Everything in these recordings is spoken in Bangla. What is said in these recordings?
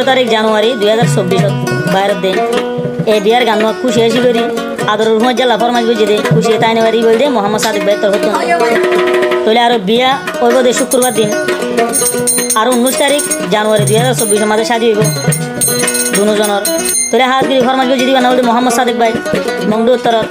তারিখ জানুয়ারি 2024 বাইরের দিন এই বিয়ার গান খুশি হয়েছি করি আদর রুমের জেলা ফরমাজ বুঝে দে খুশি তাই নেবারি বলতে মোহাম্মদ সাদিক ভাই তোর হতো তাহলে আরো বিয়া ওই বোধে শুক্রবার দিন আর 19 তারিখ জানুয়ারি 2024 মাঝে সাজি হইব দুজনের তাহলে হাজগিরি ফরমাজ বুঝে দিবা না বলতে মোহাম্মদ সাদিক ভাই মংডু উত্তরত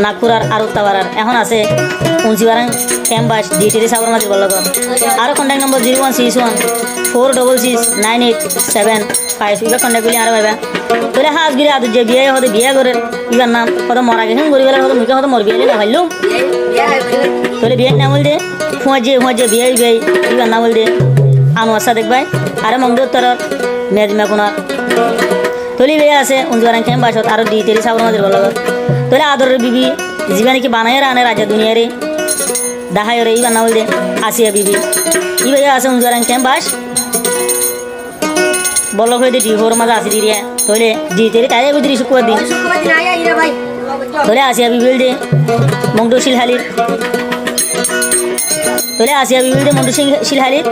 নাগপুরার আর উত্তাবারার এখন আছে উনসিবারাং ক্যাম্পাস ডিটিডি সাবর মাঝে বলল আরও কন্ট্যাক্ট নম্বর 01614669875 এবার কন্ট্যাক্ট করলে আরও পাইবা তাহলে হাজগিরি আদর যে বিয়ে হতে বিয়ে করে ইবার নাম কত মরা গেছেন গড়ি গেলে হতো মুখে হতো মর বিয়ে না ভাইলুম তাহলে বিয়ের নাম বলতে ফুঁয়াজে বিয়ে বিয়ে ইবার নাম বলতে আনোয়ার সাদেক ভাই আরে মংডু উত্তরত মেজমা কোনার তলি বিয়ে আছে উনসিবারাং ক্যাম্পাসত আরও ডিটিডি সাবর মাঝে বলল তাহলে আদরের বিবি জীবনে কি বানায় আনে রাজা দুনিয়ারে দেখায় রে ইবার না বলতে আসিয়া বিবি ই ভাইয়া আছে উনসিবারাং ক্যাম্পাস বল্লভ হয়ে ডি ফোর মাঝে আসি দিয়ে তাহলে ডিটেরি তাই বুঝি শুক্রবার দিন তাহলে আসিয়া বিবি বলতে মংডু শিলহালির তাহলে আসিয়া বিবি বলতে মংডু শিলহালির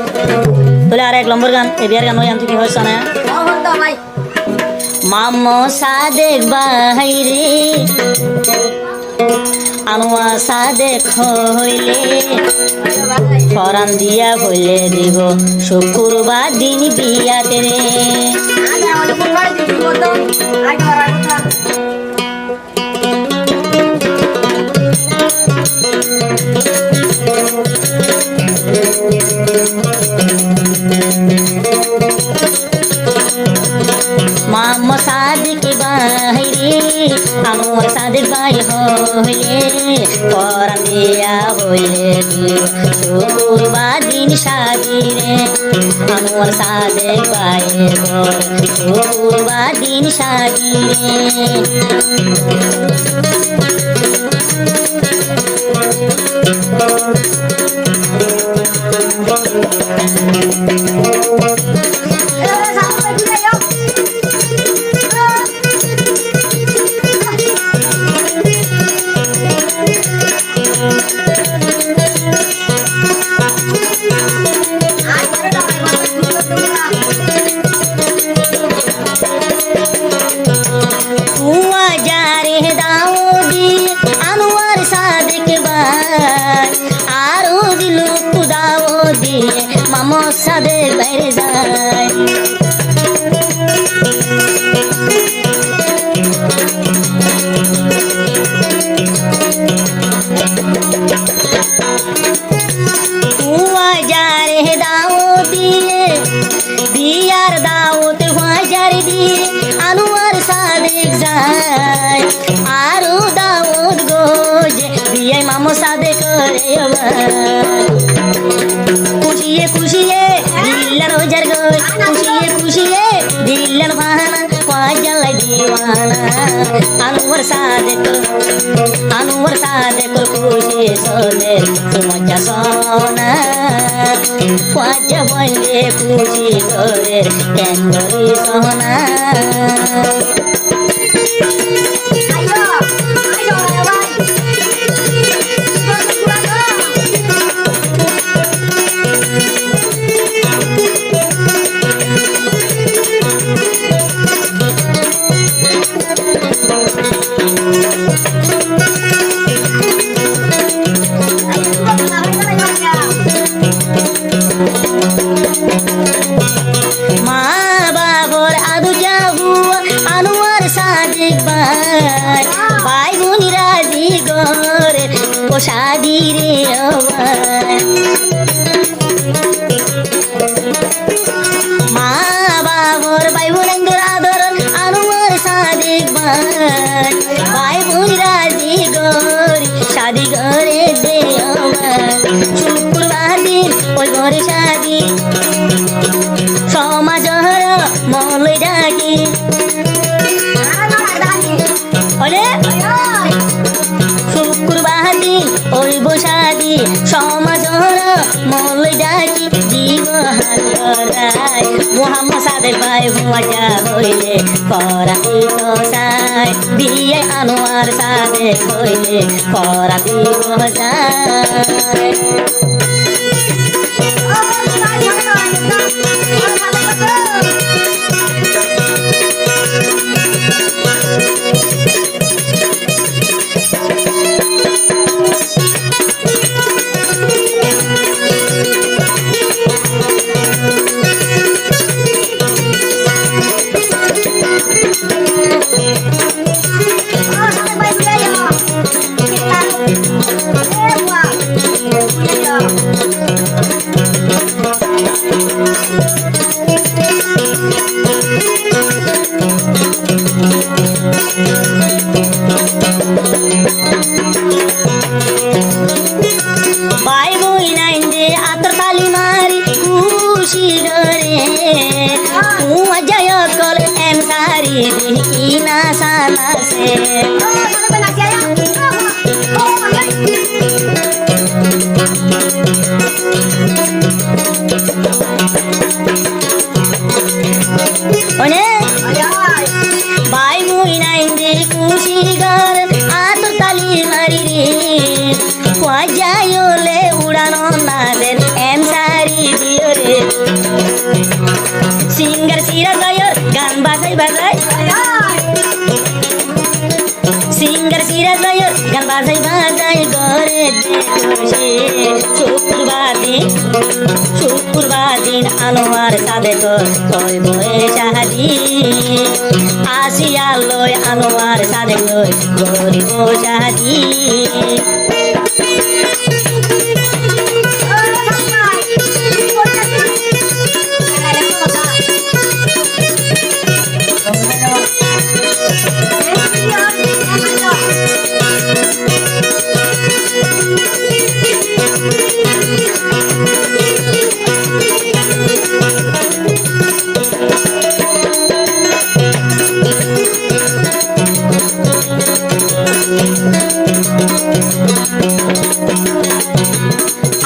তাহলে আর 1 নম্বর গান এ বিয়ার গান হয় আমি কি হয় শোনা মামো সাদেক ভাই রে আনোয়া সাদেক হইলে ফরান দিয়া হইলে দিব শুক্রবার দিন বিয়াতে রে মামো সাদিক ভাই রে আনোয়ার সাদিক ভাই হইলে পরান দিয়া হইলে শুক্রবার দিন সাজি রে আনোয়ার সাদিক ভাই শুক্রবার দিন সাজি রে মামো সাদেক বাইরে যায় যারে দাও দিয়ে বিয়ার দাওত হাজার দিয়ে আনোয়ার সাদেক যায় আরো দাওত গোজে বিয়ে মামো সাদেক করে খুশিয়ে খুশিয়ে দিল্লার রোজার গোল খুশিয়ে দিল্লার বাহানা পাজালাই দিওয়ানা আনোয়ার সাদেক খুশি সোনে মজা সোনা পাজা বলে খুশি করে ক্যান্ডরি সোনা ভাই বোনি রাজি গরে ও শাদি রে মা বাবর ভাই বোনের আদরণ আনোয়ার সাদেক ভাই বোনি রাজি গরি শাদি করে দে শুক্রবার দিন ওই ঘরে শাদি সমাজ মলই ডাকি শুক্রবার দিন ওই বসাদি সমাজ মলই ডাকি দিব হারাই মোহাম্মদ সাদেক ভাই মজা হইলে করাতি কসাই বিয়ে আনোয়ার সাদেক হইলে করাতি কসাই সকল এম সারি দেখি না সানাসে বাই মুই নাইন দে খুশি গার আত তালি মারি রে যাইলে উড়ানো না দেন এম সারি দিও রে সিঙ্গার সিরা গায়র গান বাজাই বাজাই সিঙ্গার সিরা গায়র গান বাজাই বাজাই ঘরে খুশি শুক্রবার দিন আনোয়ার সাদে তোর বয়ে শাহাদি আসিয়া লয় আনোয়ার সাদে লয় গরিব শাহাদি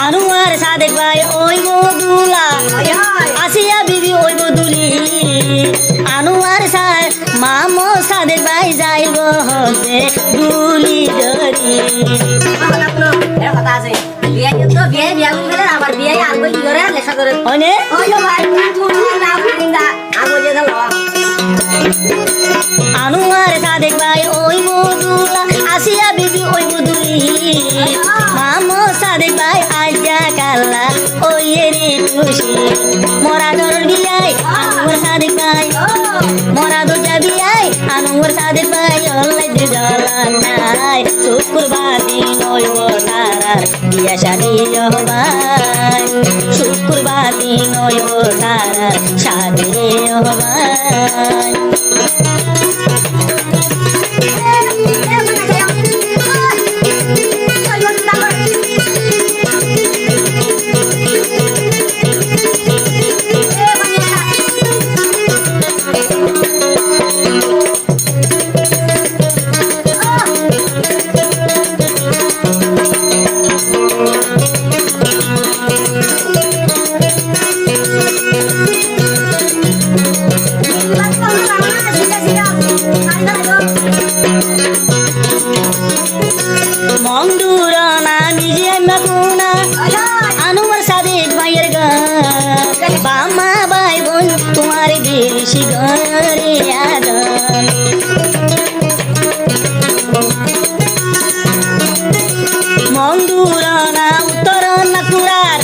আনোয়ার সাদেক ভাই ওই বদুলা আসিয়া বিবি ওই বদুলি আনোয়ার সাদ মামো সাদেক ভাই যাইব হতে দুলি ধরি আনোয়ার সাদেক ভাই ওই বদুলা আসিয়া বিবি ওই বদুলি মামো সাদেক ভাই আজা কাল্লা ওই রে খুশি মোরা ধরন বিয়াই আনোয়ার সাদেক ভাই মোরা দুটা বিয়াই আনোয়ার সাদেক ভাই অল্লাই নাই শুক্রবার দিন ওই তারার বিয়া শাদি হবাই শুক্রবার দিন ওই তারার শাদি হবাই মংদুরানা নিজে মাগুনা আনোয়ার সাদেক ভাইয়ের গান বামা ভাই বোন তোমার বেশি ঘরে আগান মংদুরানা উত্তর নাকুরার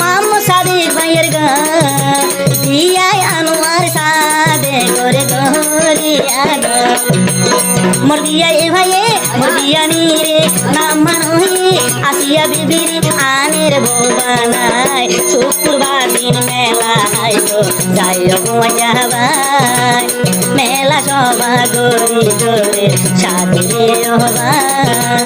মামা সাদেক ভাইয়ের গান দিয়াই আনোয়ার সাদেক ঘরে ঘরে আগান মোর বিয়া এ ভাইয়ে মোর বিয়া নিরে নাম মানহি আসিয়া বিবির আনের বোবানাই শুক্রবার দিন মেলা হাই তো যাইও যাবাই মেলা সবা গরি গরে সাথে হবাই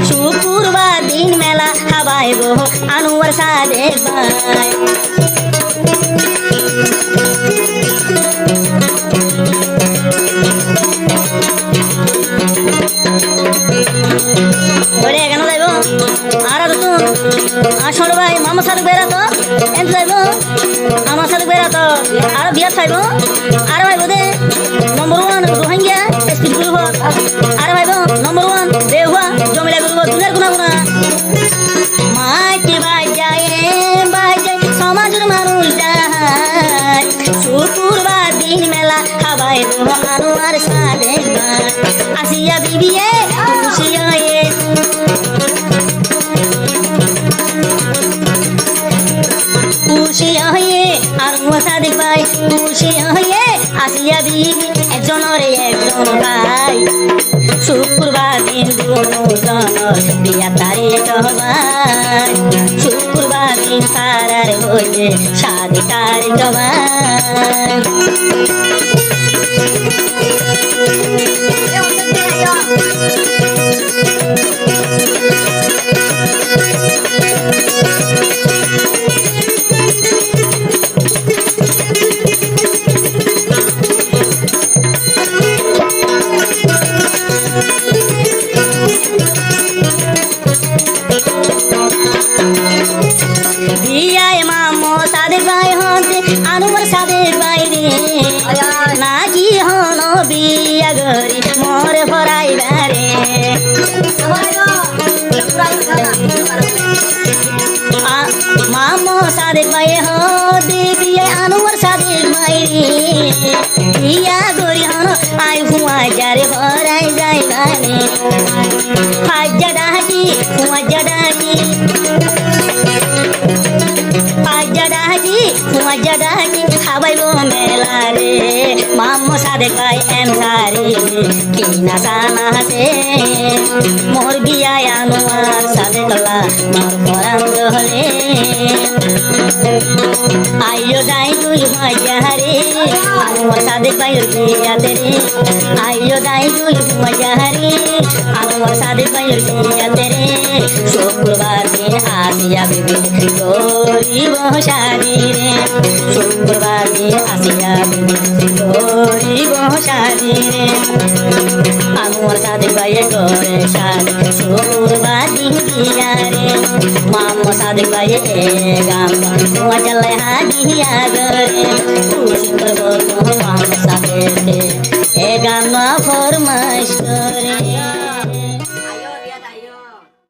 শুক্রবার দিন মেলা হাবাই গো আনোয়ার সাদেক ভাই বলে কেন যাইব আর তো আসল ভাই মামা সাদেক বেরা তো এন যাইব আমার সাদেক বেরা তো আর বিয়া খাইব আর ভাই বোধে নম্বর 1 রোহিঙ্গা স্পিড করব আর ভাইব নম্বর 1 দেহুয়া জমিলা করব দুনের গুনা গুনা মাটি বাজায় সমাজের মানুষ যায় শুক্রবার দিন মেলা খাবাই আনোয়ার সাদেক ভাই আসিয়া বিবিয়ে খুশি হয়ে জনর বিয়া তারিখ হবার শুক্রবার দিন তারার হইছে শাদি তারিখ হবার বিয়ায় মামো সাদের ভাই হতে আনুমার সাদের বাইরে নাকি হন বিয়া গরি মোরে ফরাই বারে মামো সাদের ভাই হতে বিয়ায় আনুমার সাদের বাইরে বিয়া গরি হন আই হুয়া যারে ফরাই যাই বারে হাজ্জা ডাকি হুয়া ডাকি মজাদাকি খাবাইব মেলারে মামো সাদেক ভাই এম সারে কি নাসানা হাসে মোর বিয়ায় আনোয়ার সাদেকলা মোর পরাম হলে আইও যাই তুই মজাহারে আনোয়ার সাদেক ভাইয়ের বিয়াতে রে আইও যাই তুই মজাহারে আনোয়ার সাদেক ভাইয়ের বিয়াতে রে শুক্রবার দিন আসিয়া বিবি গরিব শাদি রে শুক্রবার দিন আসিয়া বিবি গরিব শাদি রে আনোয়ার সাদেক ভাইয়ের ঘরে শাদি শুক্রবার দিন দিয়া রে মামো সাদেক ভাইয়ে গাম কুয়া চলে হাদিয়া গরে খুশি করবো মামো সাদেক এ গাম ফরমাইশ করে